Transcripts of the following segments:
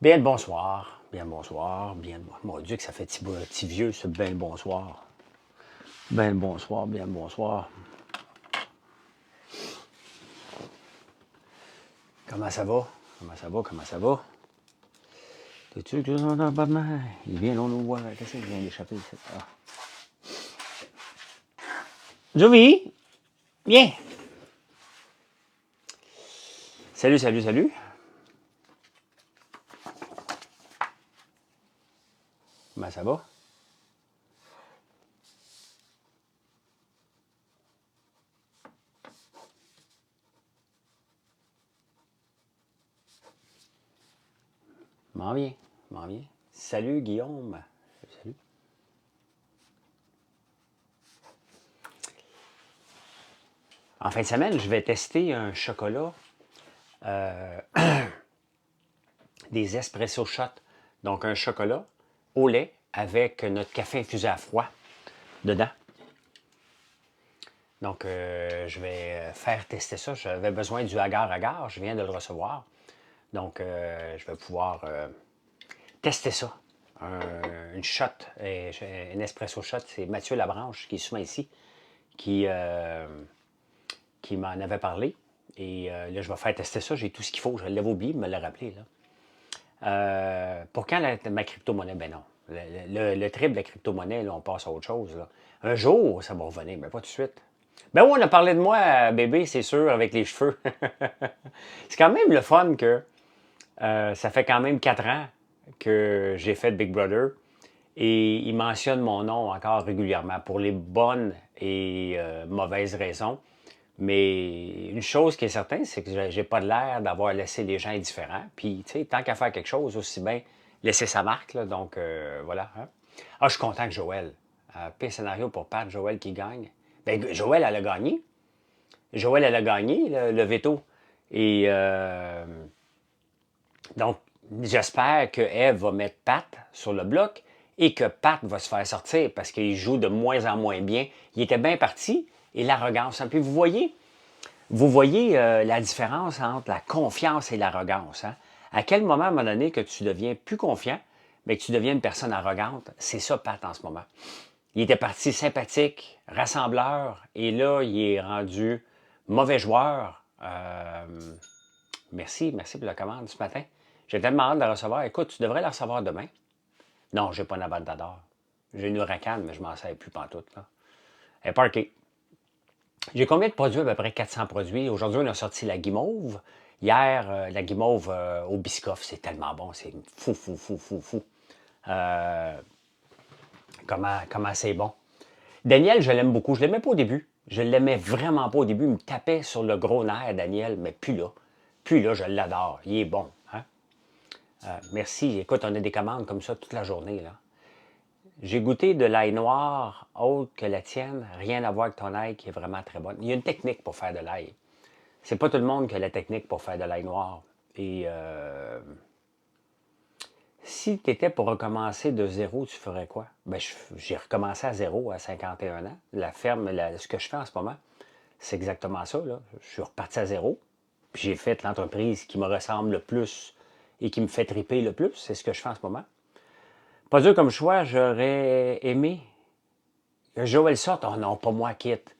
Bien le bonsoir, bien le bonsoir, bien le bonsoir. Mon Dieu, que ça fait petit vieux, ce bien le bonsoir. Bien le bonsoir, bien le bonsoir. Comment ça va? Comment ça va? Comment ça va? T'es-tu que j'en ai pas mal? Il vient, on nous voit. Qu'est-ce qu'il vient d'échapper ici? Ah. Jovi! Viens! Salut, salut, salut. Comment ça va? M'en viens, m'en viens. Salut, Guillaume. Salut. En fin de semaine, je vais tester un chocolat, des espresso shots. Donc, un chocolat au lait avec notre café infusé à froid dedans. Donc, je vais faire tester ça. J'avais besoin du agar-agar. Je viens de le recevoir. Donc, je vais pouvoir tester ça. Une shot, un espresso shot. C'est Mathieu Labranche, qui est souvent ici, qui, euh, qui m'en avait parlé. Et là, je vais faire tester ça. J'ai tout ce qu'il faut. Je l'avais oublié de me le rappeler. Là. Pour quand ma crypto-monnaie? Ben non. Le trip de la crypto-monnaie, là, on passe à autre chose. Là. Un jour, ça va revenir, mais pas tout de suite. Ben oui, on a parlé de moi, bébé, c'est sûr, avec les cheveux. C'est quand même le fun que ça fait quand même 4 ans que j'ai fait Big Brother et il mentionne mon nom encore régulièrement pour les bonnes et mauvaises raisons. Mais une chose qui est certaine, c'est que j'ai pas de l'air d'avoir laissé les gens indifférents. Puis, tu sais, tant qu'à faire quelque chose, aussi bien laisser sa marque. Là, donc, voilà. Hein. Ah, je suis content que Joël. Pire scénario pour Pat, Joël qui gagne. Ben, Joël, elle a gagné. Joël, elle a gagné le veto. Et donc, j'espère que Eve va mettre Pat sur le bloc et que Pat va se faire sortir parce qu'il joue de moins en moins bien. Il était bien parti et l'arrogance. Puis vous voyez la différence entre la confiance et l'arrogance. Hein? À quel moment, à un moment donné, que tu deviens plus confiant, mais que tu deviens une personne arrogante, c'est ça Pat en ce moment. Il était parti sympathique, rassembleur, et là, il est rendu mauvais joueur. Merci pour la commande ce matin. J'ai tellement hâte de la recevoir. Écoute, tu devrais la recevoir demain. Non, j'ai pas une abandador. J'ai une huracan, mais je m'en sers plus pantoute. Là. Elle est parkée. J'ai combien de produits? À peu près 400 produits. Aujourd'hui, on a sorti la guimauve. Hier, la guimauve au biscoff. C'est tellement bon. C'est fou. Euh, comment c'est bon. Daniel, je l'aime beaucoup. Je ne l'aimais pas au début. Je ne l'aimais vraiment pas au début. Il me tapait sur le gros nerf, Daniel, mais plus là. Plus là, je l'adore. Il est bon. Hein? Merci. Écoute, on a des commandes comme ça toute la journée. Là. J'ai goûté de l'ail noir autre que la tienne. Rien à voir avec ton ail qui est vraiment très bonne. Il y a une technique pour faire de l'ail. C'est pas tout le monde qui a la technique pour faire de l'ail noir. Et si tu étais pour recommencer de zéro, tu ferais quoi? Ben, j'ai recommencé à zéro à 51 ans. La ferme, ce que je fais en ce moment, c'est exactement ça. Là. Je suis reparti à zéro. Puis j'ai fait l'entreprise qui me ressemble le plus et qui me fait triper le plus. C'est ce que je fais en ce moment. Pas dur comme choix, j'aurais aimé que Joël sorte. Oh non, pas moi, quitte.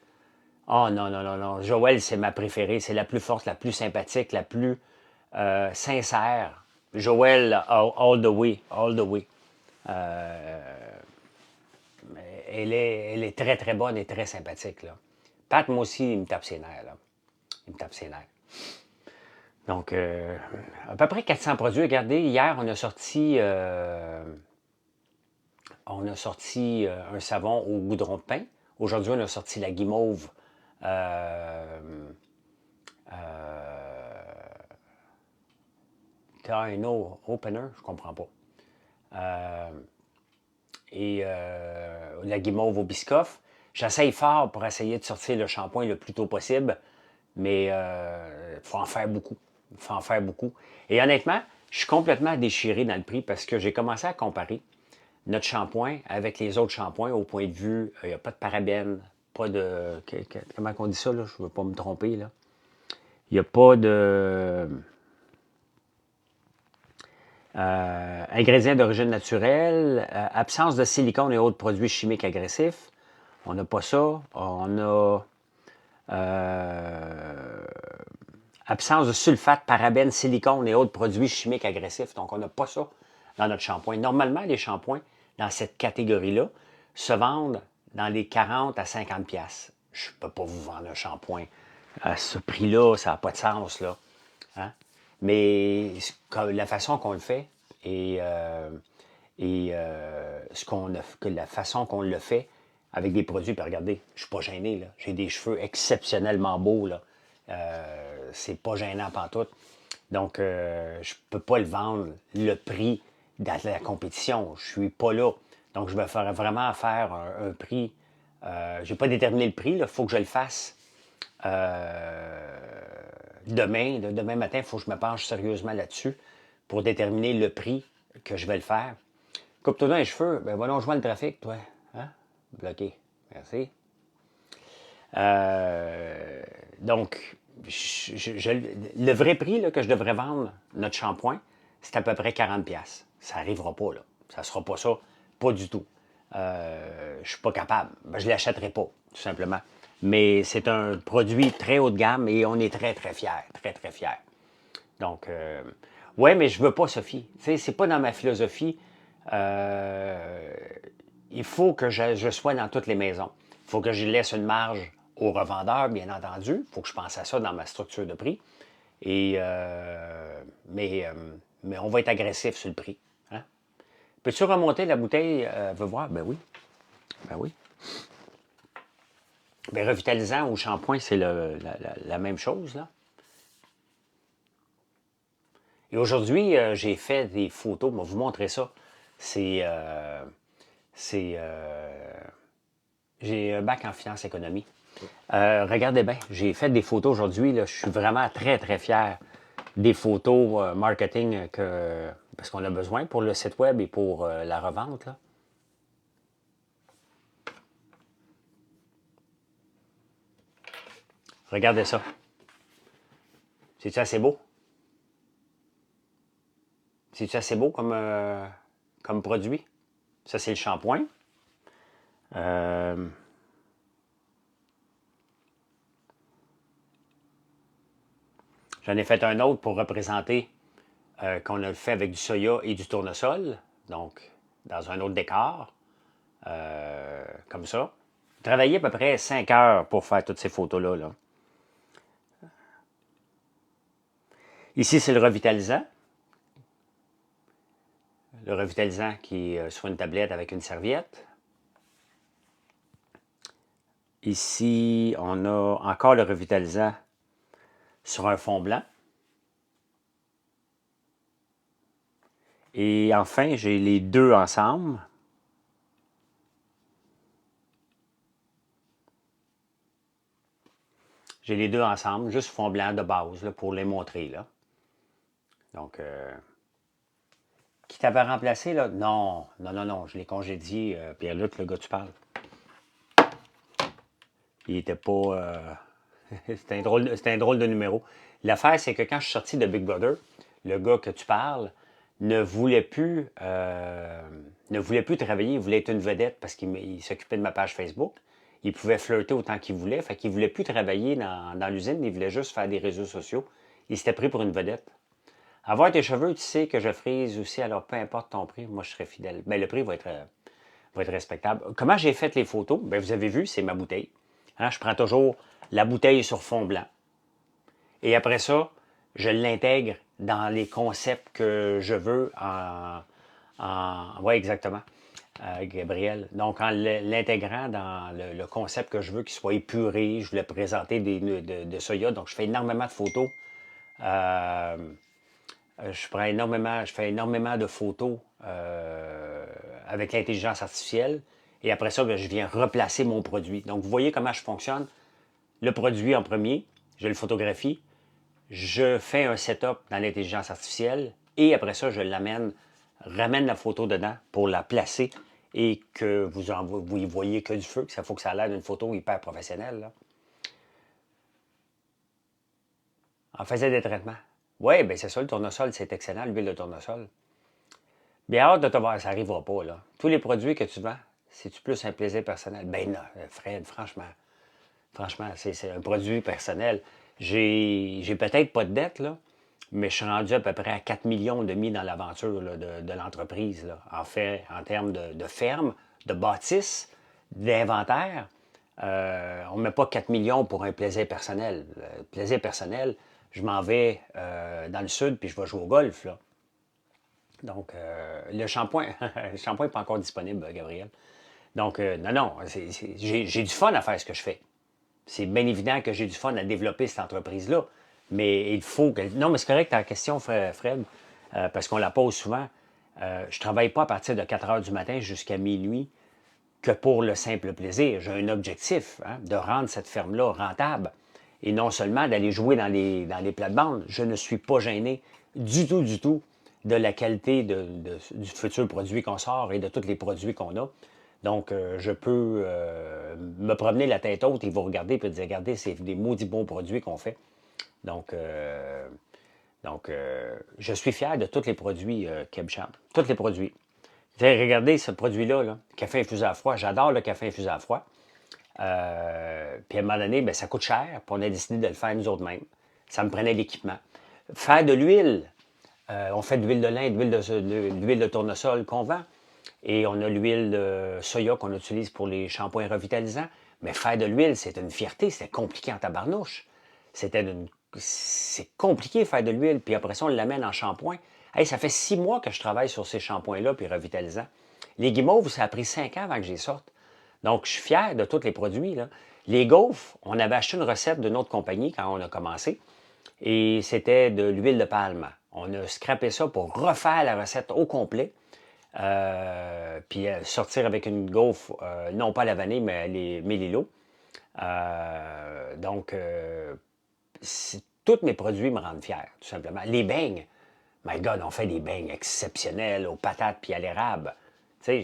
Oh non. Joël, c'est ma préférée. C'est la plus forte, la plus sympathique, la plus sincère. Joël, all the way, all the way. Elle est très, très bonne et très sympathique. Là. Pat, moi aussi, il me tape ses nerfs. Là. Il me tape ses nerfs. Donc, à peu près 400 produits. Regardez, hier, on a sorti un savon au goudron de pain. Aujourd'hui, on a sorti la guimauve. T'as un opener, je comprends pas. Et la guimauve au biscoff. J'essaye fort pour essayer de sortir le shampoing le plus tôt possible, mais il faut en faire beaucoup. Il faut en faire beaucoup. Et honnêtement, je suis complètement déchiré dans le prix parce que j'ai commencé à comparer notre shampoing avec les autres shampoings au point de vue, il n'y a pas de parabènes, pas de... comment on dit ça, là? Je ne veux pas me tromper, là. Il n'y a pas de... Ingrédients d'origine naturelle, absence de silicone et autres produits chimiques agressifs. On n'a pas ça. On a absence de sulfate, parabènes, silicone et autres produits chimiques agressifs. Donc, on n'a pas ça dans notre shampoing. Normalement, les shampoings dans cette catégorie-là se vendent dans les 40 à 50 pièces. Je ne peux pas vous vendre un shampoing à ce prix-là, ça n'a pas de sens, là. Hein? Mais la façon qu'on le fait la façon qu'on le fait avec des produits, puis regardez, je suis pas gêné, là. J'ai des cheveux exceptionnellement beaux, là. C'est pas gênant pantoute. Donc, je peux pas le vendre le prix de la compétition. Je suis pas là. Donc, je vais vraiment faire un prix. Je n'ai pas déterminé le prix, il faut que je le fasse demain. Demain matin, il faut que je me penche sérieusement là-dessus pour déterminer le prix que je vais le faire. Coupe-toi dans les cheveux, ben va joindre le trafic, toi. Hein? Bloqué. Merci. Donc, le vrai prix là, que je devrais vendre notre shampoing, c'est à peu près 40$. Ça n'arrivera pas, là. Ça ne sera pas ça. Pas du tout. Je ne suis pas capable. Ben, je ne l'achèterai pas, tout simplement. Mais c'est un produit très haut de gamme et on est très, très fiers. Très, très fiers. Donc, ouais, mais je ne veux pas, Sophie. Tu sais, c'est pas dans ma philosophie. Il faut que je sois dans toutes les maisons. Il faut que je laisse une marge aux revendeurs, bien entendu. Il faut que je pense à ça dans ma structure de prix. Mais on va être agressif sur le prix. Hein? Peux-tu remonter la bouteille? Veux voir? Ben oui. Ben oui. Ben, revitalisant ou shampoing, c'est la même chose, là. Et aujourd'hui, j'ai fait des photos. Je vais vous montrer ça. C'est... j'ai un bac en finance économie. Regardez bien, j'ai fait des photos aujourd'hui. Je suis vraiment très, très fier des photos marketing parce qu'on a besoin pour le site web et pour la revente. Là. Regardez ça. C'est-tu assez beau? C'est-tu assez beau comme produit? Ça, c'est le shampoing. J'en ai fait un autre pour représenter qu'on a fait avec du soya et du tournesol. Donc, dans un autre décor. Comme ça. J'ai travaillé à peu près 5 heures pour faire toutes ces photos-là. Là. Ici, c'est le revitalisant. Le revitalisant qui est sur une tablette avec une serviette. Ici, on a encore le revitalisant sur un fond blanc. Et enfin, j'ai les deux ensemble. J'ai les deux ensemble, juste fond blanc de base, là, pour les montrer. Là. Donc, qui t'avait remplacé, là? Non, je l'ai congédié, Pierre-Luc, le gars que tu parles. Il était pas... c'était un drôle de numéro. L'affaire, c'est que quand je suis sorti de Big Brother, le gars que tu parles ne voulait plus travailler, il voulait être une vedette parce qu'il s'occupait de ma page Facebook. Il pouvait flirter autant qu'il voulait, fait qu'il voulait plus travailler dans l'usine, il voulait juste faire des réseaux sociaux. Il s'était pris pour une vedette. Avoir tes cheveux, tu sais que je frise aussi, alors peu importe ton prix, moi je serai fidèle. Mais le prix va être respectable. Comment j'ai fait les photos? Bien, vous avez vu, c'est ma bouteille. Hein, je prends toujours la bouteille sur fond blanc. Et après ça, je l'intègre dans les concepts que je veux oui, exactement, Gabriel. Donc, en l'intégrant dans le concept que je veux, qu'il soit épuré, je voulais présenter de soya. Donc, je fais énormément de photos. Je fais énormément de photos avec l'intelligence artificielle. Et après ça, bien, je viens replacer mon produit. Donc, vous voyez comment je fonctionne. Le produit en premier, je le photographie, je fais un setup dans l'intelligence artificielle et après ça, je ramène la photo dedans pour la placer et que vous y voyez que du feu, que ça faut que ça a l'air d'une photo hyper professionnelle. Là. On faisait des traitements. Oui, bien c'est ça, le tournesol, c'est excellent, l'huile de tournesol. Bien hâte de te voir, ça n'arrivera pas, là. Tous les produits que tu vends, c'est-tu plus un plaisir personnel? Ben non, Fred, franchement, c'est un produit personnel. J'ai peut-être pas de dette, là, mais je suis rendu à peu près à 4 millions de mis dans l'aventure là, de l'entreprise. Là. En fait, en termes de ferme, de bâtisse, d'inventaire, on ne met pas 4 millions pour un plaisir personnel. Le plaisir personnel, je m'en vais dans le sud puis je vais jouer au golf. Là. Donc, le shampoing, le shampoing n'est pas encore disponible, Gabriel. Donc, non, j'ai du fun à faire ce que je fais. C'est bien évident que j'ai du fun à développer cette entreprise-là. Mais il faut que. Non, mais c'est correct ta question, Fred, parce qu'on la pose souvent. Je ne travaille pas à partir de 4 heures du matin jusqu'à minuit que pour le simple plaisir. J'ai un objectif de rendre cette ferme-là rentable. Et non seulement d'aller jouer dans les plates-bandes. Je ne suis pas gêné du tout, de la qualité du futur produit qu'on sort et de tous les produits qu'on a. Donc, je peux me promener la tête haute et vous regarder et dire, regardez, c'est des maudits bons produits qu'on fait. Donc, je suis fier de tous les produits KebChamp. Tous les produits. Regardez ce produit-là, là, café infusé à froid. J'adore le café infusé à froid. Puis à un moment donné, ben, ça coûte cher, puis on a décidé de le faire nous autres mêmes. Ça me prenait l'équipement. Faire de l'huile. On fait de l'huile de lin, de l'huile de tournesol qu'on vend. Et on a l'huile de soya qu'on utilise pour les shampoings revitalisants. Mais faire de l'huile, c'est une fierté. C'était compliqué en tabarnouche. C'est compliqué faire de l'huile. Puis après ça, on l'amène en shampoing. Hey, ça fait 6 mois que je travaille sur ces shampoings-là, puis revitalisants. Les guimauves, ça a pris 5 ans avant que j'y sorte. Donc, je suis fier de tous les produits. Là. Les gaufres, on avait acheté une recette d'une autre compagnie quand on a commencé. Et c'était de l'huile de palme. On a scrappé ça pour refaire la recette au complet. Puis sortir avec une gaufre, non pas la vanille, mais les Mélilo. Donc, tous mes produits me rendent fier, tout simplement. Les beignes, my God, on fait des beignes exceptionnels aux patates puis à l'érable.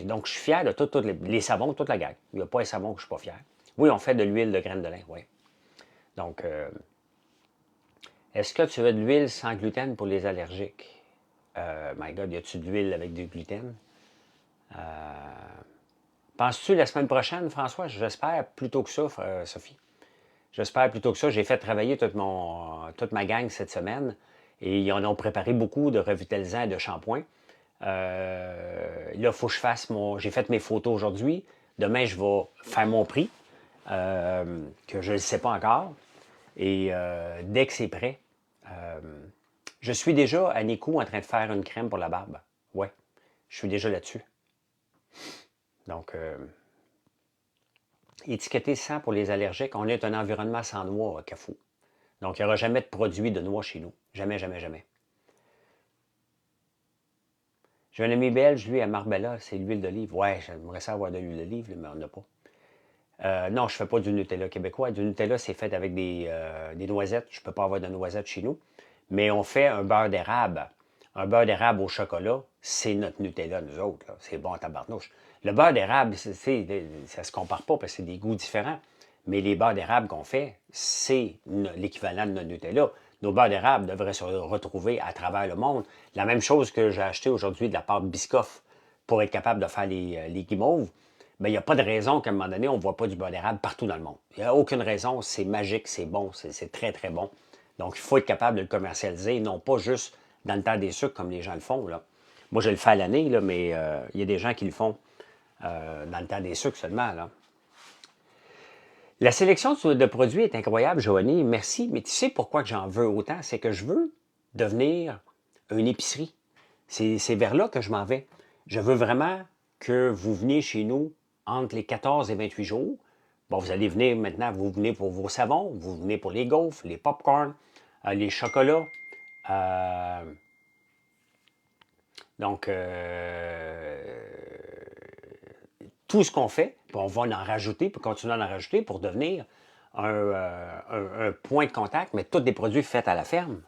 Donc, je suis fier de tous les savons, toute la gamme. Il n'y a pas un savon que je ne suis pas fier. Oui, on fait de l'huile de graines de lin, oui. Donc, est-ce que tu veux de l'huile sans gluten pour les allergiques? My God, y a-tu de l'huile avec du gluten? Penses-tu la semaine prochaine, François? J'espère plutôt que ça, Sophie. J'espère plutôt que ça. J'ai fait travailler toute ma gang cette semaine et ils en ont préparé beaucoup de revitalisants et de shampoings. Là, il faut que je fasse j'ai fait mes photos aujourd'hui. Demain, je vais faire mon prix, que je ne le sais pas encore. Et dès que c'est prêt, je suis déjà à Nico en train de faire une crème pour la barbe. Ouais, je suis déjà là-dessus. Donc, étiqueté sans pour les allergiques, on est un environnement sans noix à Cafou. Donc, il n'y aura jamais de produit de noix chez nous. Jamais, jamais, jamais. J'ai un ami belge, lui, à Marbella, c'est l'huile d'olive. Ouais, j'aimerais ça avoir de l'huile d'olive, mais on n'a pas. Non, je ne fais pas du Nutella québécois. Du Nutella, c'est fait avec des noisettes. Je ne peux pas avoir de noisettes chez nous. Mais on fait un beurre d'érable. Un beurre d'érable au chocolat, c'est notre Nutella, nous autres. C'est bon à tabarnouche. Le beurre d'érable, ça ne se compare pas parce que c'est des goûts différents. Mais les beurres d'érable qu'on fait, c'est l'équivalent de notre Nutella. Nos beurres d'érable devraient se retrouver à travers le monde. La même chose que j'ai acheté aujourd'hui de la pâte Biscoff pour être capable de faire les guimauves. Bien, il n'y a pas de raison qu'à un moment donné, on ne voit pas du beurre d'érable partout dans le monde. Il n'y a aucune raison. C'est magique, c'est bon, c'est très, très bon. Donc, il faut être capable de le commercialiser, non pas juste dans le temps des sucres comme les gens le font. Là. Moi, je le fais à l'année, là, mais il y a des gens qui le font dans le temps des sucres seulement. Là. La sélection de produits est incroyable, Joanie. Merci. Mais tu sais pourquoi que j'en veux autant? C'est que je veux devenir une épicerie. C'est vers là que je m'en vais. Je veux vraiment que vous veniez chez nous entre les 14 et 28 jours. Bon, vous allez venir maintenant, vous venez pour vos savons, vous venez pour les gaufres, les pop-corn, les chocolats. Donc, tout ce qu'on fait, puis on va en rajouter, puis continuer à en rajouter pour devenir un point de contact, mais tous des produits faits à la ferme.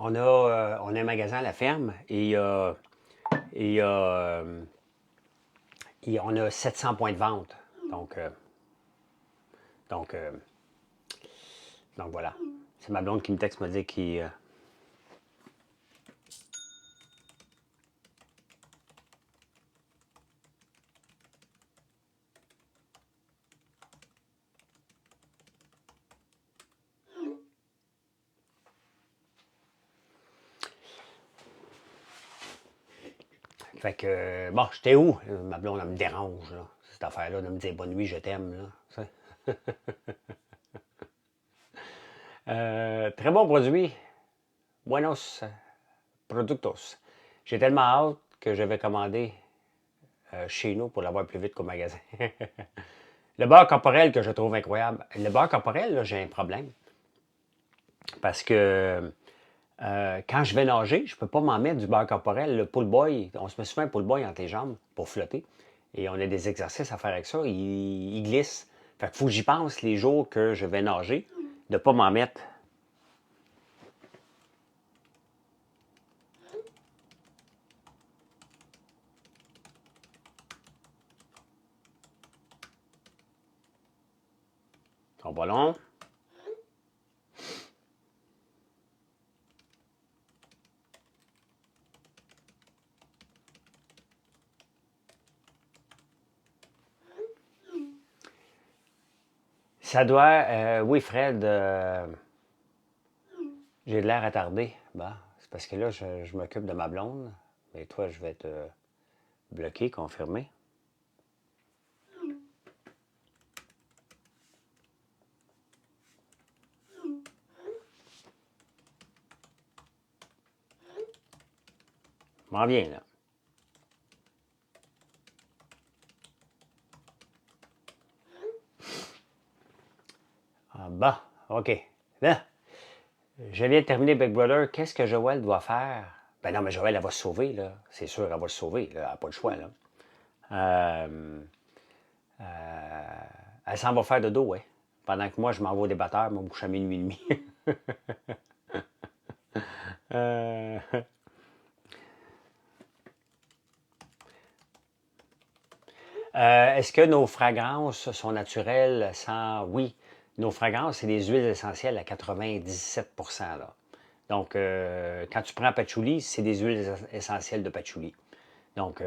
on a un magasin à la ferme et, euh, et on a 700 points de vente. Donc, euh, donc, euh, donc voilà. C'est ma blonde qui me texte, me dit qu'il. Fait que, bon, j'étais où? Ma blonde, elle me dérange, là. Cette affaire-là, de me dire bonne nuit, je t'aime, là. Tu sais. Très bon produit. Buenos productos. J'ai tellement hâte que je vais commander chez nous pour l'avoir plus vite qu'au magasin. Le beurre corporel que je trouve incroyable. Le beurre corporel, là, j'ai un problème. Parce que quand je vais nager, je ne peux pas m'en mettre du beurre corporel. Le pull boy, on se met souvent un pull boy entre les jambes pour flotter. Et on a des exercices à faire avec ça. Il glisse. Fait qu'il faut que j'y pense les jours que je vais nager, de ne pas m'en mettre. Ton ballon. Ça doit. Oui, Fred, j'ai de l'air attardé. Bah, c'est parce que là, je m'occupe de ma blonde. Mais toi, je vais te bloquer, confirmer. M'en viens, là. Ah, bah, OK. Là, je viens de terminer Big Brother. Qu'est-ce que Joël doit faire? Ben non, mais Joël, elle va se sauver, là. C'est sûr, elle va se sauver, là. Elle n'a pas le choix, là. Euh, elle s'en va faire de dos, ouais. Pendant que moi, je m'en vais au débatteur, me couche à minuit et demi. Euh, Est-ce que nos fragrances sont naturelles sans... Oui, nos fragrances, c'est des huiles essentielles à 97 là. Donc, quand tu prends patchouli, c'est des huiles essentielles de patchouli. Donc,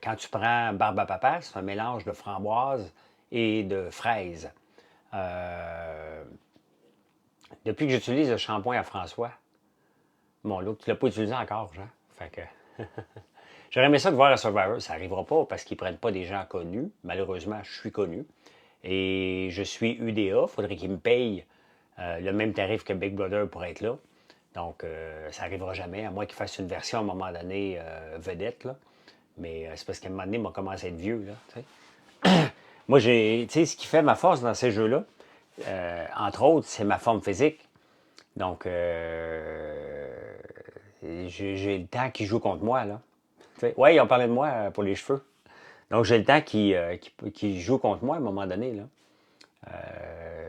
quand tu prends barbe à papa, c'est un mélange de framboise et de fraise. Euh, Depuis que j'utilise le shampoing à François, mon lot, tu ne l'as pas utilisé encore, Jean. Fait que... J'aurais aimé ça de voir à Survivor. Ça n'arrivera pas parce qu'ils ne prennent pas des gens connus. Malheureusement, je suis connu. Et je suis UDA. Il faudrait qu'ils me payent le même tarif que Big Brother pour être là. Donc, ça n'arrivera jamais, à moins qu'ils fassent une version à un moment donné vedette. Là. Mais c'est parce qu'à un moment donné, il m'a commencé à être vieux. Là, tu sais. Moi, tu sais, ce qui fait ma force dans ces jeux-là, entre autres, c'est ma forme physique. Donc, j'ai le temps qu'ils jouent contre moi. Là. Oui, ils ont parlé de moi pour les cheveux. Donc, j'ai le temps qu'ils jouent contre moi à un moment donné. Là.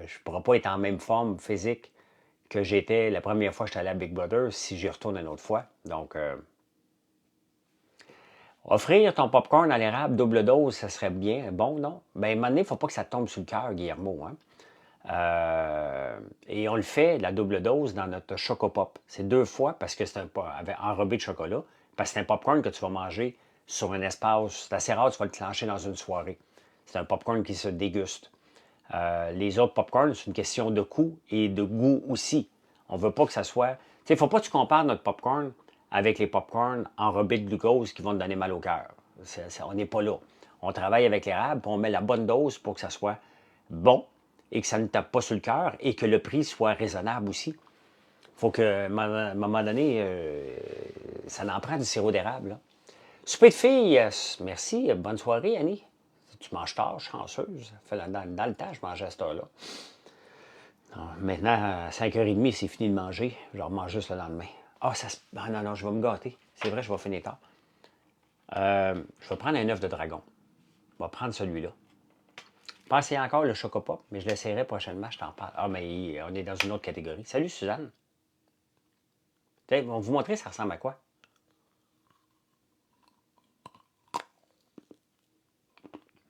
Je ne pourrais pas être en même forme physique que j'étais la première fois que j'étais allé à Big Brother si j'y retourne une autre fois. Donc, offrir ton popcorn à l'érable double dose, ça serait bien. Bon, non? Ben, à un moment donné, il ne faut pas que ça tombe sur le cœur, Guillermo. Hein? Et on le fait, la double dose, dans notre Chocopop. C'est 2 fois parce que c'est enrobé de chocolat, parce que c'est un popcorn que tu vas manger sur un espace. C'est assez rare, tu vas le clencher dans une soirée. C'est un popcorn qui se déguste. Les autres popcorn, c'est une question de coût et de goût aussi. On ne veut pas que ça soit... Tu sais, il ne faut pas que tu compares notre popcorn avec les popcorn enrobés de glucose qui vont te donner mal au cœur. On n'est pas là. On travaille avec l'érable, puis on met la bonne dose pour que ça soit bon et que ça ne tape pas sur le cœur et que le prix soit raisonnable aussi. Il faut qu'à un moment donné, ça en prend du sirop d'érable. Là. Souper de filles, merci. Bonne soirée, Annie. Tu manges tard, chanceuse. Dans le temps, je mangeais à cette heure-là. Maintenant, à 5h30, c'est fini de manger. Je remange juste le lendemain. Ah, ah non, non, je vais me gâter. C'est vrai, je vais finir tard. Je vais prendre un œuf de dragon. Je vais prendre celui-là. Pensez encore le Chocopop, mais je l'essaierai prochainement, je t'en parle. Ah, mais on est dans une autre catégorie. Salut, Suzanne. On va vous montrer ça ressemble à quoi.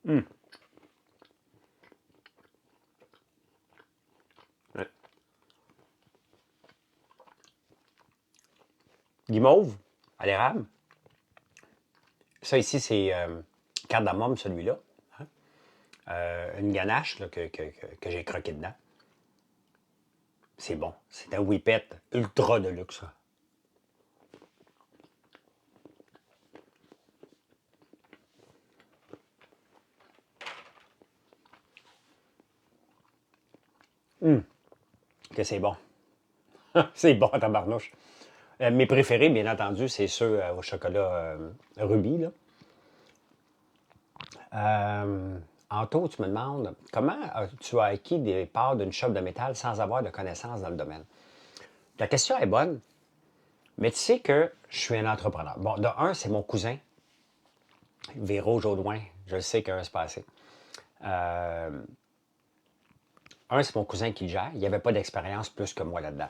Hum. Ouais. Guimauve, à l'érable. Ça ici, c'est cardamome, celui-là. Hein. Une ganache là, que j'ai croqué dedans. C'est bon. C'est un whippet ultra de luxe. Ça. Que c'est bon. C'est bon, tabarnouche. Mes préférés, bien entendu, c'est ceux au chocolat rubis. Là. Anto, tu me demandes comment tu as acquis des parts d'une shop de métal sans avoir de connaissances dans le domaine. La question est bonne, mais tu sais que je suis un entrepreneur. Bon, de un, c'est mon cousin, Véro Jaudoin. Je sais qu'il va se passer. Un, c'est mon cousin qui le gère. Il n'y avait pas d'expérience plus que moi là-dedans.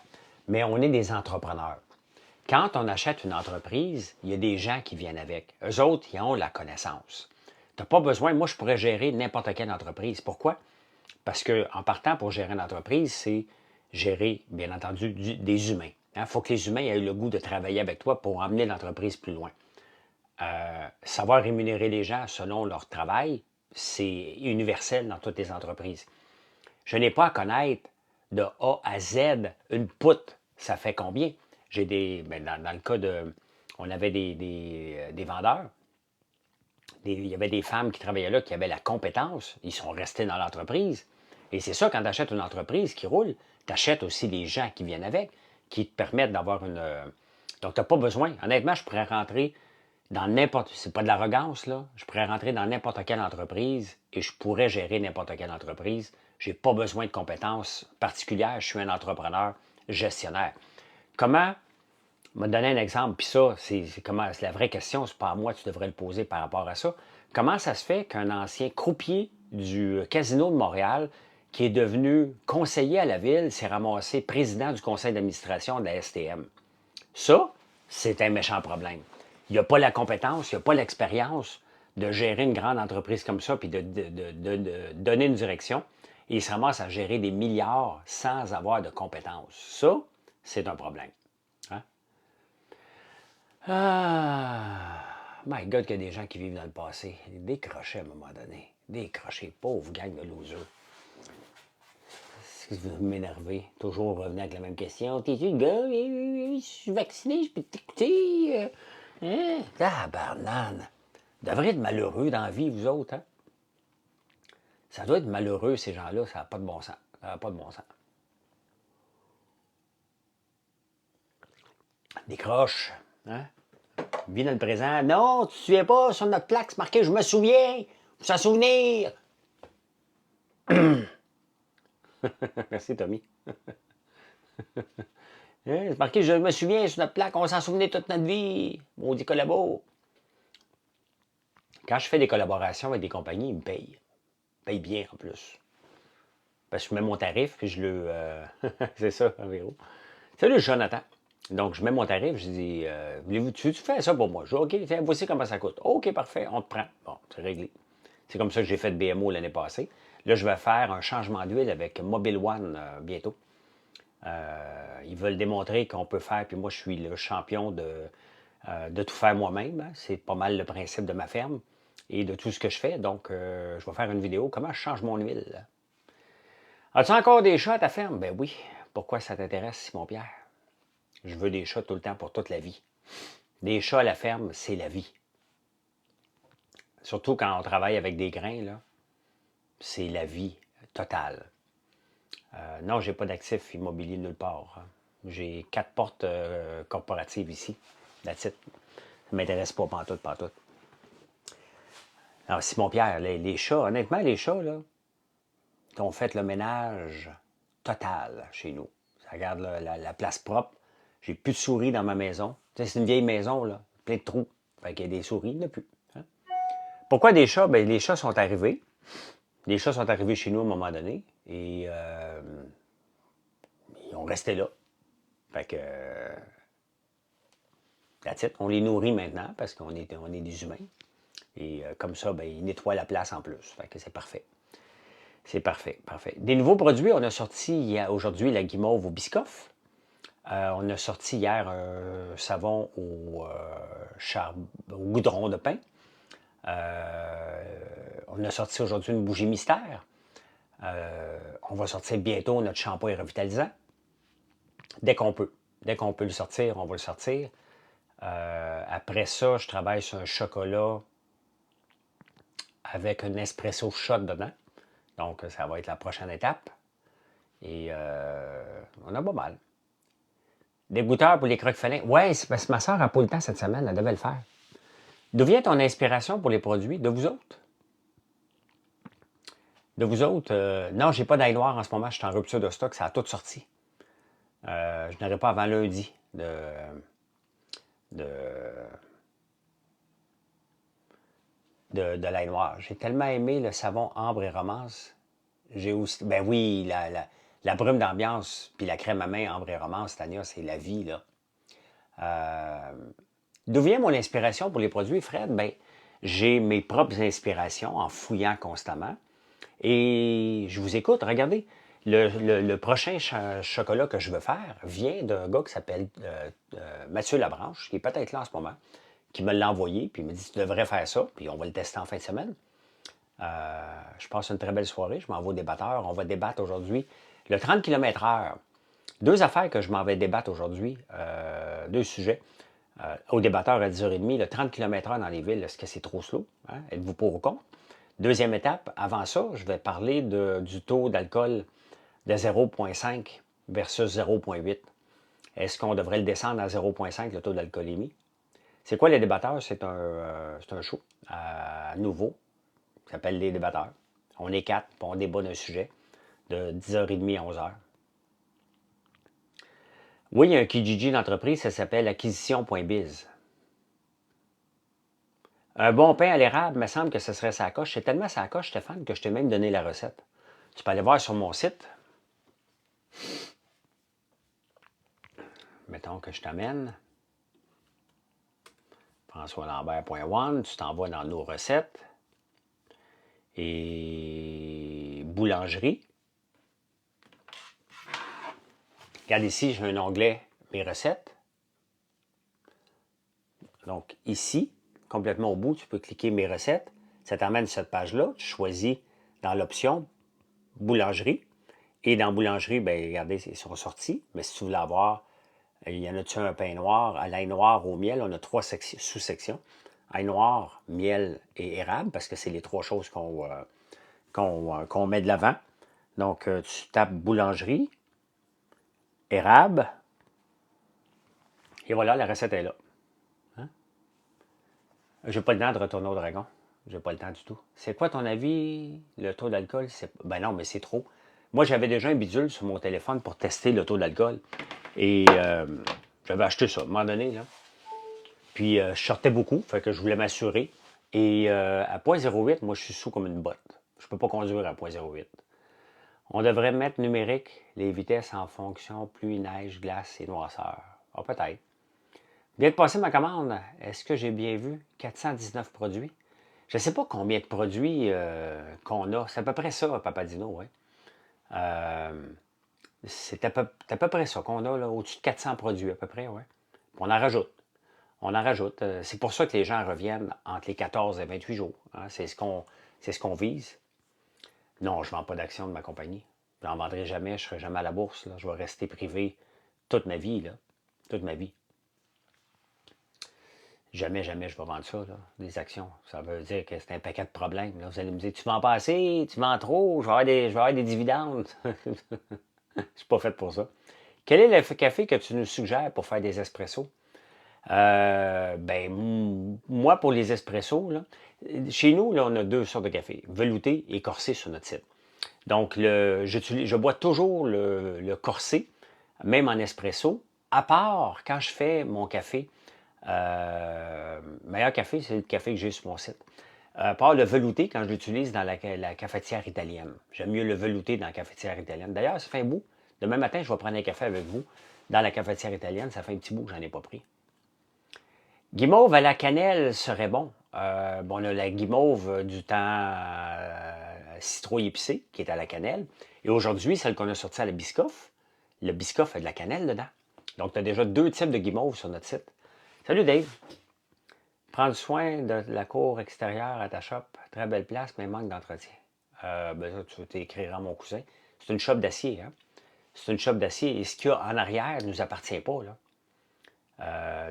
Mais on est des entrepreneurs. Quand on achète une entreprise, il y a des gens qui viennent avec. Eux autres, ils ont la connaissance. Tu n'as pas besoin, moi, je pourrais gérer n'importe quelle entreprise. Pourquoi? Parce qu'en partant pour gérer une entreprise, c'est gérer, bien entendu, des humains. Il faut que les humains aient le goût de travailler avec toi pour emmener l'entreprise plus loin. Savoir rémunérer les gens selon leur travail, c'est universel dans toutes les entreprises. Je n'ai pas à connaître de A à Z une poutre. Ça fait combien? J'ai des. Dans le cas de. On avait des vendeurs. Il y avait des femmes qui travaillaient là qui avaient la compétence. Ils sont restés dans l'entreprise. Et c'est ça, quand tu achètes une entreprise qui roule, tu achètes aussi des gens qui viennent avec, qui te permettent d'avoir une. Donc, tu n'as pas besoin. Honnêtement, je pourrais rentrer dans n'importe. C'est pas de l'arrogance, là. Je pourrais rentrer dans n'importe quelle entreprise et je pourrais gérer n'importe quelle entreprise. Je n'ai pas besoin de compétences particulières. Je suis un entrepreneur gestionnaire. Comment me donner un exemple, puis ça, c'est la vraie question, c'est pas à moi, tu devrais le poser par rapport à ça. Comment ça se fait qu'un ancien croupier du Casino de Montréal, qui est devenu conseiller à la ville, s'est ramassé président du conseil d'administration de la STM? Ça, c'est un méchant problème. Il n'y a pas la compétence, il n'y a pas l'expérience de gérer une grande entreprise comme ça, puis de donner une direction. Et il se ramasse à gérer des milliards sans avoir de compétences. Ça, c'est un problème. Hein? Ah, my God, qu'il y a des gens qui vivent dans le passé. Décrochés à un moment donné. Décrochés, pauvre gang de losers. Vous m'énervez. Toujours revenir avec la même question. T'es-tu le gars? Je suis vacciné, je peux t'écouter. Hein? Ah, banane. Vous devriez être malheureux dans la vie, vous autres. Hein? Ça doit être malheureux, ces gens-là. Ça n'a pas de bon sens. Ça n'a pas de bon sens. Décroche. Hein? Vis dans le présent. Non, tu ne te souviens pas, sur notre plaque, c'est marqué « Je me souviens ». Faut s'en souvenir. Merci, Tommy. Hein, c'est marqué « Je me souviens » sur notre plaque. On va s'en souvenir toute notre vie. Maudit collabo. Quand je fais des collaborations avec des compagnies, ils me payent. Ils payent bien, en plus. Parce que je mets mon tarif, puis je le... c'est ça, Véro. Salut, Jonathan. Donc, je mets mon tarif, je dis, tu fais ça pour moi? Je dis, OK, tiens, voici comment ça coûte. OK, parfait, on te prend. Bon, c'est réglé. C'est comme ça que j'ai fait de BMO l'année passée. Là, je vais faire un changement d'huile avec Mobile One bientôt. Ils veulent démontrer qu'on peut faire, puis moi, je suis le champion de tout faire moi-même. Hein. C'est pas mal le principe de ma ferme et de tout ce que je fais. Donc, je vais faire une vidéo, comment je change mon huile. As-tu encore des chats à ta ferme? Ben oui. Pourquoi ça t'intéresse, Simon-Pierre? Je veux des chats tout le temps pour toute la vie. Des chats à la ferme, c'est la vie. Surtout quand on travaille avec des grains, là, c'est la vie totale. Non, j'ai pas d'actifs immobiliers nulle part. Hein. J'ai 4 portes corporatives ici. That's it. Ça ne m'intéresse pas pantoute, pantoute. Alors, Simon-Pierre, les chats, honnêtement, les chats, là, ont fait le ménage total chez nous. Ça regarde là, la place propre. J'ai plus de souris dans ma maison. Tu sais, c'est une vieille maison, là, plein de trous. Fait qu'il y a des souris, il n'y en a plus. Hein? Pourquoi des chats? Bien, les chats sont arrivés. Les chats sont arrivés chez nous à un moment donné. Et ils ont resté là. Fait que That's it. On les nourrit maintenant parce qu'on est des humains. Et comme ça, ben, ils nettoient la place en plus. Fait que c'est parfait. C'est parfait, parfait. Des nouveaux produits, on a sorti aujourd'hui la guimauve au biscoff. On a sorti hier un savon au goudron de pain. On a sorti aujourd'hui une bougie mystère. On va sortir bientôt notre shampoing revitalisant. Dès qu'on peut. Dès qu'on peut le sortir, on va le sortir. Après ça, je travaille sur un chocolat avec un espresso shot dedans. Donc, ça va être la prochaine étape. Et on a pas mal. Des goûteurs pour les croque-félins. Ouais, c'est parce que ma soeur n'a pas le temps cette semaine, elle devait le faire. D'où vient ton inspiration pour les produits? De vous autres? De vous autres? Non, j'ai pas d'ail noir en ce moment, je suis en rupture de stock, ça a tout sorti. Je n'aurai pas avant lundi de l'ail noir. J'ai tellement aimé le savon ambre et romance. J'ai aussi. Ben oui, la brume d'ambiance, puis la crème à main ambre et romance, Tania, c'est la vie, là. D'où vient mon inspiration pour les produits, Fred? Ben, j'ai mes propres inspirations en fouillant constamment. Et je vous écoute, regardez. Le prochain chocolat que je veux faire vient d'un gars qui s'appelle Mathieu Labranche, qui est peut-être là en ce moment, qui me l'a envoyé, puis il me dit tu devrais faire ça, puis on va le tester en fin de semaine. Je passe une très belle soirée, je m'en vais au débatteur. On va débattre aujourd'hui le 30 km/h. Deux affaires que je m'en vais débattre aujourd'hui, deux sujets. Au débatteur à 10h30, le 30 km/h dans les villes, est-ce que c'est trop slow? Hein? Êtes-vous pour ou contre? Deuxième étape, avant ça, je vais parler du taux d'alcool de 0,5 versus 0,8. Est-ce qu'on devrait le descendre à 0,5, le taux d'alcoolémie? C'est quoi les débatteurs? C'est un show nouveau qui s'appelle Les débatteurs. On est quatre, puis on débat d'un sujet de 10h30 à 11h. Oui, il y a un Kijiji d'entreprise, ça s'appelle acquisition.biz. Un bon pain à l'érable, me semble que ce serait sa coche. C'est tellement sa coche, Stéphane, que je t'ai même donné la recette. Tu peux aller voir sur mon site. Mettons que je t'amène. FrançoisLambert.one, tu t'en vas dans nos recettes. Et boulangerie. Regarde ici, j'ai un onglet mes recettes. Donc ici, complètement au bout, tu peux cliquer mes recettes. Ça t'amène cette page-là. Tu choisis dans l'option boulangerie. Et dans boulangerie, bien, regardez, ils sont sortis. Mais si tu veux l'avoir, il y en a-tu un pain noir, à l'ail noir au miel. On a trois sous-sections. Ail noir, miel et érable, parce que c'est les trois choses qu'on met de l'avant. Donc, tu tapes boulangerie, érable, et voilà, la recette est là. Hein? J'ai pas le temps de retourner au dragon. J'ai pas le temps du tout. C'est quoi ton avis? Le taux d'alcool? Ben non, mais c'est trop. Moi, j'avais déjà un bidule sur mon téléphone pour tester le taux d'alcool. Et j'avais acheté ça à un moment donné, là. Puis, je sortais beaucoup, fait que je voulais m'assurer. Et à 0,08, moi, je suis sous comme une botte. Je peux pas conduire à 0,08. On devrait mettre numérique les vitesses en fonction pluie, neige, glace et noirceur. Ah, peut-être. Bien de passer ma commande. Est-ce que j'ai bien vu? 419 produits. Je ne sais pas combien de produits qu'on a. C'est à peu près ça, Papadino, oui. C'est à peu près ça qu'on a, là, au-dessus de 400 produits, à peu près, oui. On en rajoute. On en rajoute. C'est pour ça que les gens reviennent entre les 14 et 28 jours. Hein. C'est ce qu'on vise. Non, je ne vends pas d'actions de ma compagnie. Je n'en vendrai jamais, je ne serai jamais à la bourse. Là. Je vais rester privé toute ma vie, là. Toute ma vie. Jamais, jamais je vais vendre ça, là, des actions. Ça veut dire que c'est un paquet de problèmes. Là. Vous allez me dire, tu vends pas assez, tu vends trop, je vais avoir des dividendes. Je suis pas fait pour ça. Quel est le café que tu nous suggères pour faire des espressos? Moi, pour les espressos, là, chez nous, là, on a deux sortes de café, velouté et corsé sur notre site. Donc, je bois toujours le corsé, même en espresso, à part quand je fais mon café. Meilleur café, c'est le café que j'ai sur mon site. À part le velouté, quand je l'utilise dans la cafetière italienne. J'aime mieux le velouté dans la cafetière italienne. D'ailleurs, ça fait un bout. Demain matin, je vais prendre un café avec vous dans la cafetière italienne. Ça fait un petit bout que j'en ai pas pris. Guimauve à la cannelle serait bon. Bon, on a la guimauve du temps citrouille épicée, qui est à la cannelle. Et aujourd'hui, celle qu'on a sortie à la Biscoff, le Biscoff a de la cannelle dedans. Donc, tu as déjà deux types de guimauve sur notre site. Salut Dave. Prendre soin de la cour extérieure à ta shop. Très belle place, mais manque d'entretien. Ben ça, tu t'écriras à mon cousin. C'est une shop d'acier, hein? C'est une shop d'acier. Et ce qu'il y a en arrière ne nous appartient pas, là.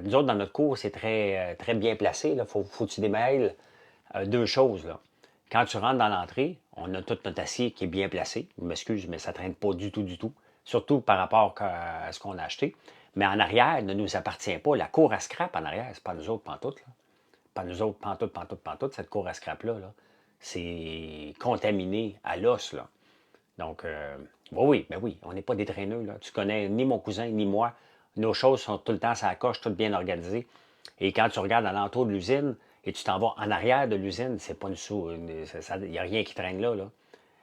Nous autres, dans notre cours, c'est très bien placé. Il faut que tu démêles deux choses. Là. Quand tu rentres dans l'entrée, on a tout notre acier qui est bien placé. Je m'excuse, mais ça ne traîne pas du tout, du tout. Surtout par rapport à ce qu'on a acheté. Mais en arrière, ne nous appartient pas. La cour à scrap en arrière, c'est pas nous autres pantoute. Là. Pas nous autres pantoute, pantoute, pantoute. Cette cour à scrap-là, là, c'est contaminé à l'os. Là. Donc, oui, ben oui, on n'est pas des traîneux. Là. Tu connais ni mon cousin, ni moi. Nos choses sont tout le temps à la coche, toutes bien organisées. Et quand tu regardes à l'entour de l'usine et tu t'en vas en arrière de l'usine, c'est pas une sous. Il n'y a rien qui traîne là. Là.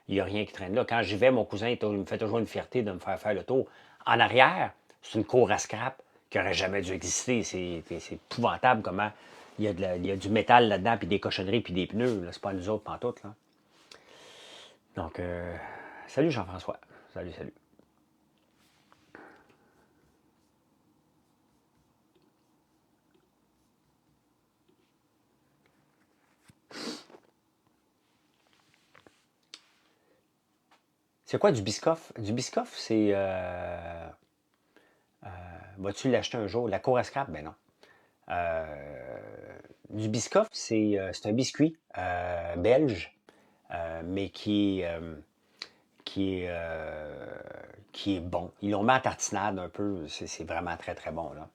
Il n'y a rien qui traîne là. Quand j'y vais, mon cousin il me fait toujours une fierté de me faire faire le tour. En arrière, c'est une cour à scrap qui n'aurait jamais dû exister. C'est épouvantable comment il y a du métal là-dedans, puis des cochonneries, puis des pneus. C'est pas nous autres pantoute. Là. Donc, salut Jean-François. Salut, salut. C'est quoi du Biscoff? Du Biscoff, c'est. Vas-tu l'acheter un jour? La cour à scrap? Ben non. Euh, du Biscoff, c'est un biscuit belge, mais qui est, euh, qui est bon. Ils l'ont mis en tartinade un peu. C'est vraiment très, très bon. Là.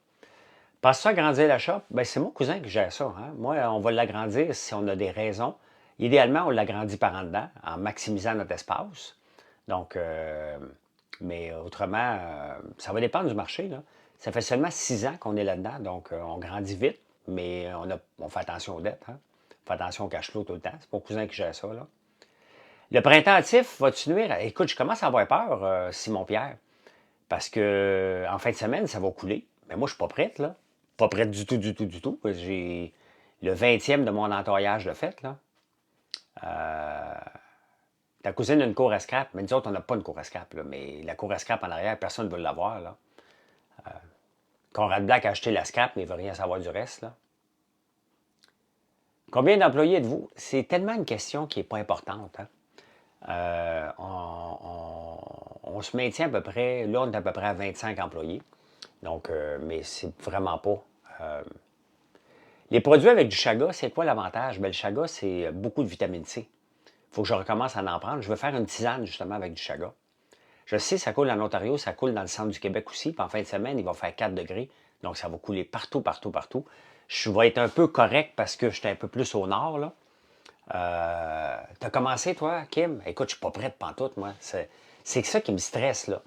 Passe ça agrandir la shop? Ben, c'est mon cousin qui gère ça. Hein? Moi, on va l'agrandir si on a des raisons. Idéalement, on l'agrandit par en dedans, en maximisant notre espace. Donc, mais autrement, ça va dépendre du marché. Là. Ça fait seulement 6 ans qu'on est là-dedans, donc on grandit vite, mais on fait attention aux dettes. Hein? On fait attention au cash flow tout le temps. C'est mon cousin qui gère ça. Là. Le printemps actif va-tu nuire? Écoute, je commence à avoir peur, Simon-Pierre, parce que en fin de semaine, ça va couler. Mais moi, je suis pas prête, là. Pas prête du tout, du tout, du tout. J'ai le 20e de mon entourage de fête, là. Euh, Ta cousine a une cour à scrap, mais nous autres, on n'a pas une cour à scrap, là. Mais la cour à scrap en arrière, personne ne veut l'avoir, là. Conrad Black a acheté la scrap, mais il ne veut rien savoir du reste, là. Combien d'employés êtes-vous? C'est tellement une question qui n'est pas importante, hein. On se maintient à peu près, là, on est à peu près à 25 employés. Donc, mais c'est vraiment pas. euh, Les produits avec du chaga, c'est quoi l'avantage? Ben, le chaga, c'est beaucoup de vitamine C. Il faut que je recommence à en prendre. Je vais faire une tisane justement avec du chaga. Je sais, ça coule en Ontario, ça coule dans le centre du Québec aussi. Puis en fin de semaine, il va faire 4 degrés. Donc, ça va couler partout, partout, partout. Je vais être un peu correct parce que j'étais un peu plus au nord, là. T'as commencé, toi, Kim? Écoute, je suis pas prête pantoute, moi. C'est ça qui me stresse, là.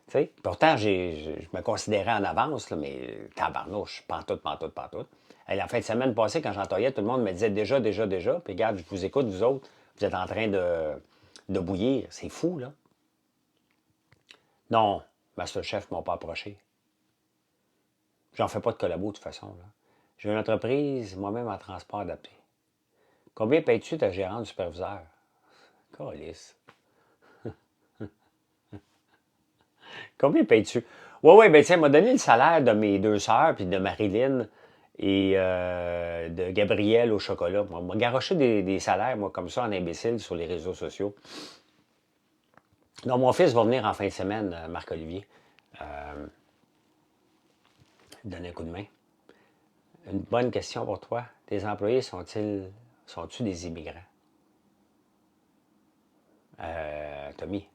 T'sais? Pourtant, je me considérais en avance, là, mais tabarnouche, pantoute, pantoute, pantoute. Et la fin de semaine passée, quand j'entendais, tout le monde me disait déjà, déjà, déjà. Puis regarde, je vous écoute, vous autres, vous êtes en train de bouillir. C'est fou, là. Non, MasterChef ne m'ont pas approché. J'en fais pas de collabo, de toute façon, là. J'ai une entreprise, moi-même, en transport adapté. Combien payes-tu ta gérante du superviseur? Calice. Combien payes-tu? Oui, oui, ben tiens, elle m'a donné le salaire de mes deux sœurs, puis de Marilyn et de Gabrielle au chocolat. Moi, m'a garoché des salaires, moi, comme ça, en imbécile, sur les réseaux sociaux. Non, mon fils va venir en fin de semaine, Marc-Olivier, donner un coup de main. Une bonne question pour toi. Tes employés sont-tu des immigrants? Tommy,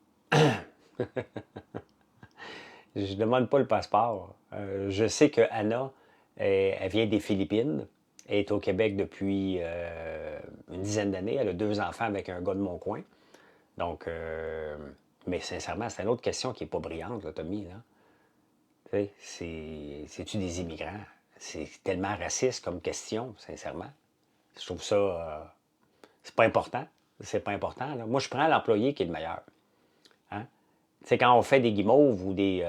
je ne demande pas le passeport. Je sais que Anna, elle vient des Philippines. Elle est au Québec depuis une dizaine d'années. Elle a deux enfants avec un gars de mon coin. Donc, mais sincèrement, c'est une autre question qui n'est pas brillante, là, Tommy. Là. Tu sais, c'est-tu des immigrants? C'est tellement raciste comme question, sincèrement. Je trouve ça. C'est pas important. C'est pas important. Là. Moi, je prends l'employé qui est le meilleur. Hein? Tu sais, quand on fait des guimauves ou des.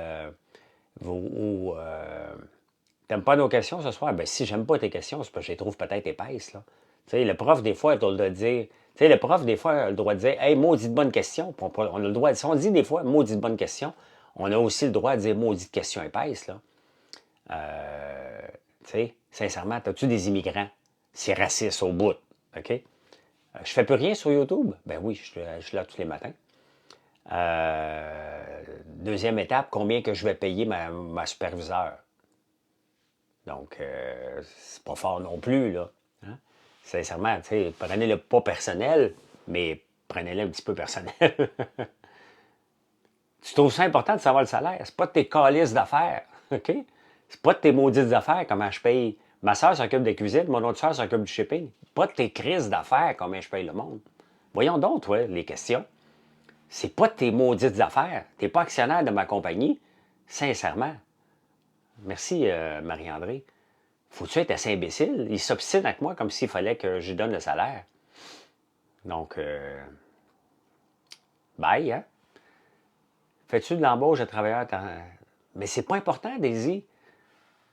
Tu t'aimes pas nos questions ce soir? Ben, si j'aime pas tes questions, c'est parce que je les trouve peut-être épaisses, là. Tu sais, le prof, des fois, a le droit de dire... Tu sais, le prof, des fois, a le droit de dire « Hey, maudite bonne question. » On a le droit... Si on dit des fois « maudite bonne question », on a aussi le droit de dire « maudite question épaisse », là. Tu sais, sincèrement, as-tu des immigrants? C'est raciste au bout, OK? Je fais plus rien sur YouTube? Ben oui, je suis là tous les matins. Deuxième étape, combien que je vais payer ma superviseure? Donc, c'est pas fort non plus, là. Hein? Sincèrement, tu sais, prenez-le pas personnel, mais prenez-le un petit peu personnel. Tu trouves ça important de savoir le salaire? C'est pas de tes calices d'affaires, OK? C'est pas de tes maudites affaires comment je paye. Ma soeur s'occupe de cuisine, mon autre soeur s'occupe du shipping. Pas de tes crises d'affaires combien je paye le monde. Voyons donc, toi, les questions. C'est pas de tes maudites affaires. T'es pas actionnaire de ma compagnie. Sincèrement. Merci, Marie-André. Faut-tu être assez imbécile? Il s'obstine avec moi comme s'il fallait que je lui donne le salaire. Donc, bye, hein? Fais-tu de l'embauche de travailleurs? Mais c'est pas important, Daisy.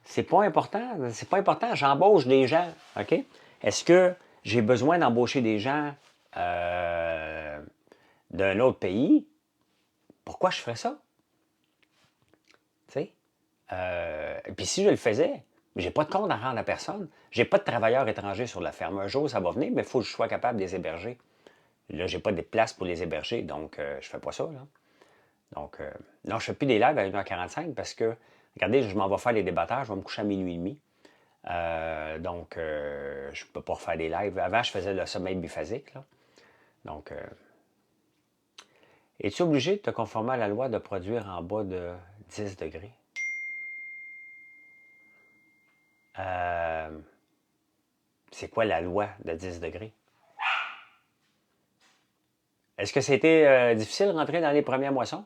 C'est pas important. C'est pas important. J'embauche des gens. OK? Est-ce que j'ai besoin d'embaucher des gens d'un autre pays? Pourquoi je ferais ça? Tu sais? Puis si je le faisais, j'ai pas de compte à rendre à personne. J'ai pas de travailleurs étrangers sur la ferme. Un jour, ça va venir, mais il faut que je sois capable de les héberger. Là, j'ai pas de place pour les héberger, donc je fais pas ça, là. Donc, non, je fais plus des lives à 1h45 parce que, regardez, je m'en vais faire les débatteurs, je vais me coucher à minuit et demi. Donc, je peux pas refaire des lives. Avant, je faisais le sommeil biphasique, là. Donc, es-tu obligé de te conformer à la loi de produire en bas de 10 degrés? C'est quoi la loi de 10 degrés? Est-ce que c'était difficile de rentrer dans les premières moissons?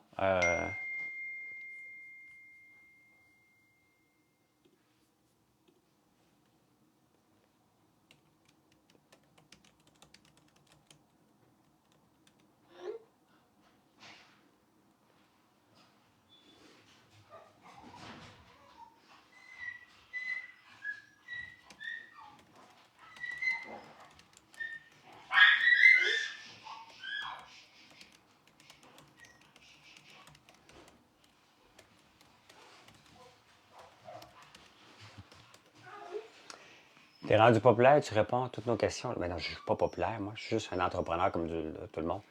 T'es rendu populaire, tu réponds à toutes nos questions. Mais non, je ne suis pas populaire, moi. Je suis juste un entrepreneur comme tout le monde.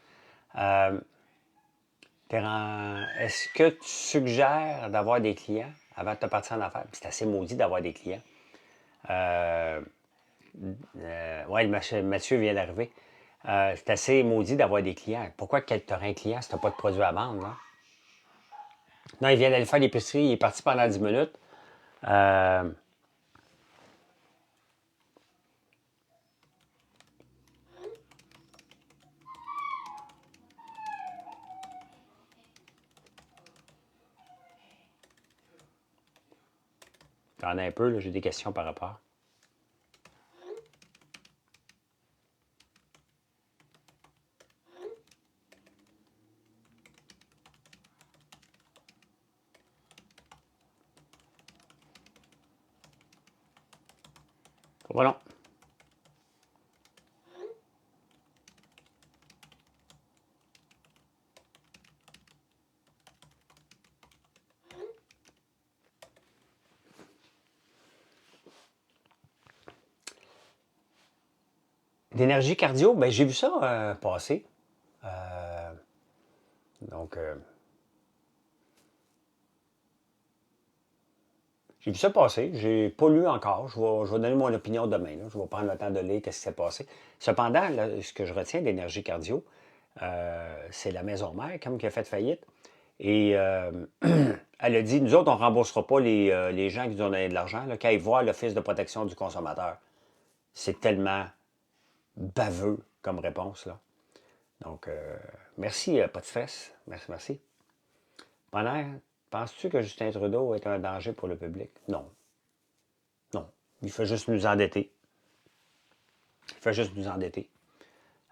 Est-ce que tu suggères d'avoir des clients avant de te partir en affaires? C'est assez maudit d'avoir des clients. Oui, Mathieu vient d'arriver. C'est assez maudit d'avoir des clients. Pourquoi tu aurais un client si tu n'as pas de produit à vendre? Là? Non, il vient d'aller faire l'épicerie. Il est parti pendant 10 minutes. T'en as un peu, j'ai des questions par rapport. Voilà. D'énergie cardio, ben, j'ai vu ça passer. Donc, j'ai vu ça passer. J'ai pas lu encore. Je vais donner mon opinion demain. Là. Je vais prendre le temps de lire ce qui s'est passé. Cependant, là, ce que je retiens d'énergie cardio, c'est la maison mère, comme qui a fait faillite. Et elle a dit, nous autres, on ne remboursera pas les gens qui nous ont donné de l'argent là, quand ils voient l'Office de protection du consommateur. C'est tellement baveux comme réponse. Là. Donc, merci, pas de stress. Merci, merci. Pendant, penses-tu que Justin Trudeau est un danger pour le public? Non. Non. Il fait juste nous endetter. Il fait juste nous endetter.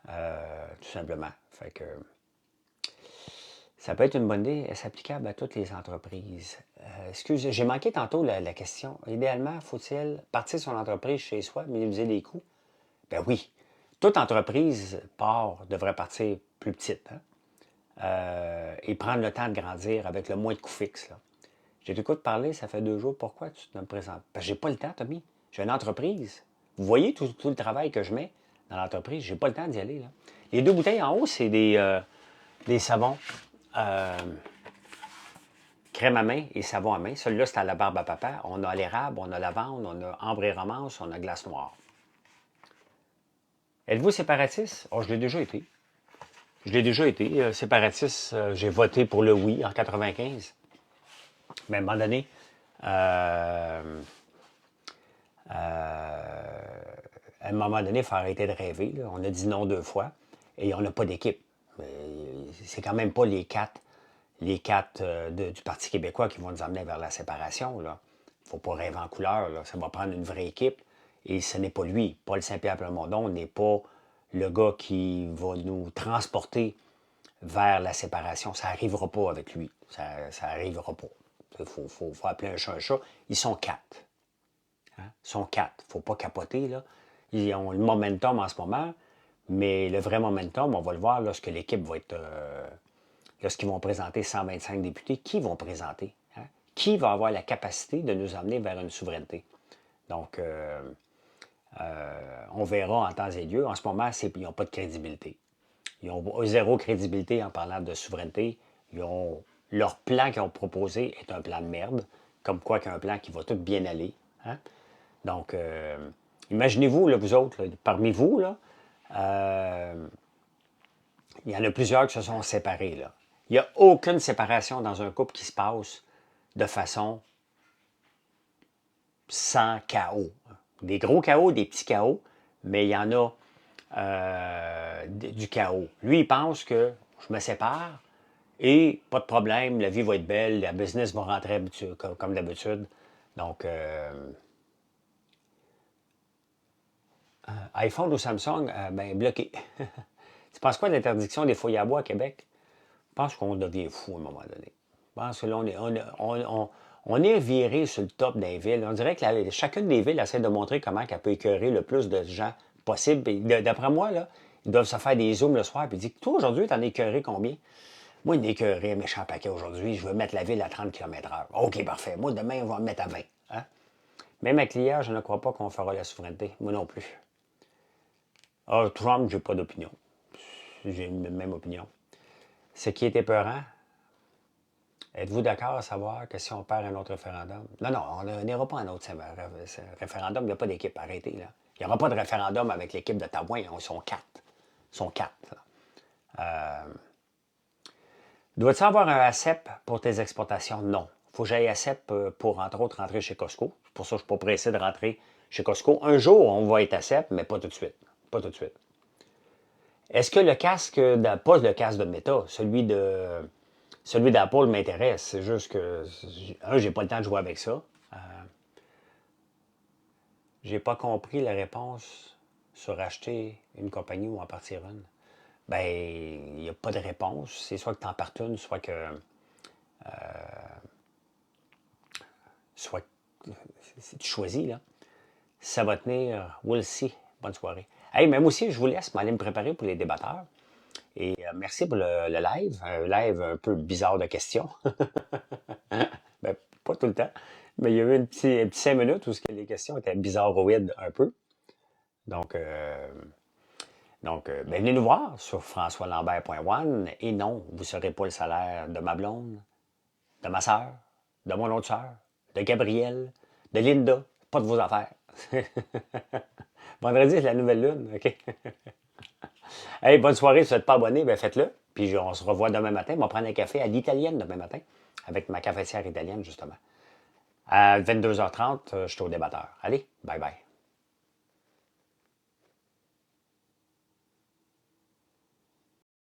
Tout simplement. Fait que Ça peut être une bonne idée, est-ce applicable à toutes les entreprises? Excusez, j'ai manqué tantôt la question. Idéalement, faut-il partir son entreprise chez soi, minimiser les coûts? Ben oui. Toute entreprise devrait partir plus petite, hein? Et prendre le temps de grandir avec le moins de coûts fixes, là. J'ai t'écoute parler, ça fait 2 jours. Pourquoi tu ne me présentes? Parce que j'ai pas le temps, Tommy. J'ai une entreprise. Vous voyez tout le travail que je mets dans l'entreprise. J'ai pas le temps d'y aller, là. Les 2 bouteilles en haut, c'est des savons. Crème à main et savon à main. Celui-là, c'est à la barbe à papa. On a l'érable, on a lavande, on a ambre et romance, on a glace noire. Êtes-vous séparatiste? Oh, je l'ai déjà été. Je l'ai déjà été. Séparatiste, j'ai voté pour le oui en 95. Mais à un moment donné, il faut arrêter de rêver, là. On a dit non 2 fois et on n'a pas d'équipe. C'est quand même pas les quatre du Parti québécois qui vont nous emmener vers la séparation. Il ne faut pas rêver en couleur, là. Ça va prendre une vraie équipe. Et ce n'est pas lui. Paul Saint-Pierre Plamondon n'est pas le gars qui va nous transporter vers la séparation. Ça n'arrivera pas avec lui. Ça n'arrivera pas. Il faut appeler un chat un chat. Ils sont 4. Hein? Ils sont 4. Il ne faut pas capoter, là. Ils ont le momentum en ce moment, mais le vrai momentum, on va le voir lorsque l'équipe va être... lorsqu'ils vont présenter 125 députés, qui vont présenter? Hein? Qui va avoir la capacité de nous emmener vers une souveraineté? Donc, on verra en temps et lieu. En ce moment, ils n'ont pas de crédibilité. Ils ont 0 crédibilité en parlant de souveraineté. Leur plan qu'ils ont proposé est un plan de merde, comme quoi qu'un plan qui va tout bien aller. Hein? Donc, imaginez-vous, là, vous autres, là, parmi vous, là, il y en a plusieurs qui se sont séparés, là. Il n'y a aucune séparation dans un couple qui se passe de façon sans chaos. Des gros chaos, des petits chaos, mais il y en a du chaos. Lui, il pense que je me sépare et pas de problème, la vie va être belle, la business va rentrer comme d'habitude. Donc, iPhone ou Samsung, ben bloqué. Tu penses quoi de l'interdiction des fouilles à bois à Québec? Je pense qu'on devient fou à un moment donné. Je pense que là, on est viré sur le top des villes. On dirait que chacune des villes essaie de montrer comment elle peut écœurer le plus de gens possible. D'après moi, là, ils doivent se faire des zooms le soir et dire toi, aujourd'hui, t'en as écœuré combien? Moi, il écœuré un méchant paquet aujourd'hui. Je veux mettre la ville à 30 km/h. OK, parfait. Moi, demain, on va me mettre à 20. Hein? Même avec l'IA, je ne crois pas qu'on fera la souveraineté. Moi non plus. Ah, Trump, j'ai pas d'opinion. J'ai la même opinion. Ce qui est épeurant, êtes-vous d'accord à savoir que si on perd un autre référendum? Non, non, on n'ira pas à un autre référendum. Il n'y a pas d'équipe. Arrêtez, là. Il n'y aura pas de référendum avec l'équipe d'Ottawa. Ils sont 4. Ils sont 4. Dois-tu avoir un ACEP pour tes exportations? Non. Il faut que j'aille ACEP pour, entre autres, rentrer chez Costco. C'est pour ça que je ne suis pas pressé de rentrer chez Costco. Un jour, on va être ACEP, mais pas tout de suite. Pas tout de suite. Est-ce que le casque, pas le casque de Meta, celui d'Apple m'intéresse. C'est juste que, j'ai pas le temps de jouer avec ça. J'ai pas compris la réponse sur acheter une compagnie ou en partir une. Ben, il n'y a pas de réponse. C'est soit que tu en partes une, soit que tu choisis, là. Ça va tenir, we'll see. Bonne soirée. Hey, même aussi, je vous laisse m'aller me préparer pour les débatteurs. Et merci pour le live. Un live un peu bizarre de questions. Ben, pas tout le temps. Mais il y a eu un petit 5 minutes où les questions étaient bizarroïdes un peu. Donc, ben, venez nous voir sur françoislambert.one. Et non, vous ne serez pas le salaire de ma blonde, de ma soeur, de mon autre soeur, de Gabrielle, de Linda. Pas de vos affaires. Vendredi, c'est la nouvelle lune. OK? Hey, bonne soirée. Si vous n'êtes pas abonné, ben faites-le. Puis on se revoit demain matin. On va prendre un café à l'italienne demain matin avec ma cafetière italienne, justement. À 22h30, je suis au débatteur. Allez, bye bye.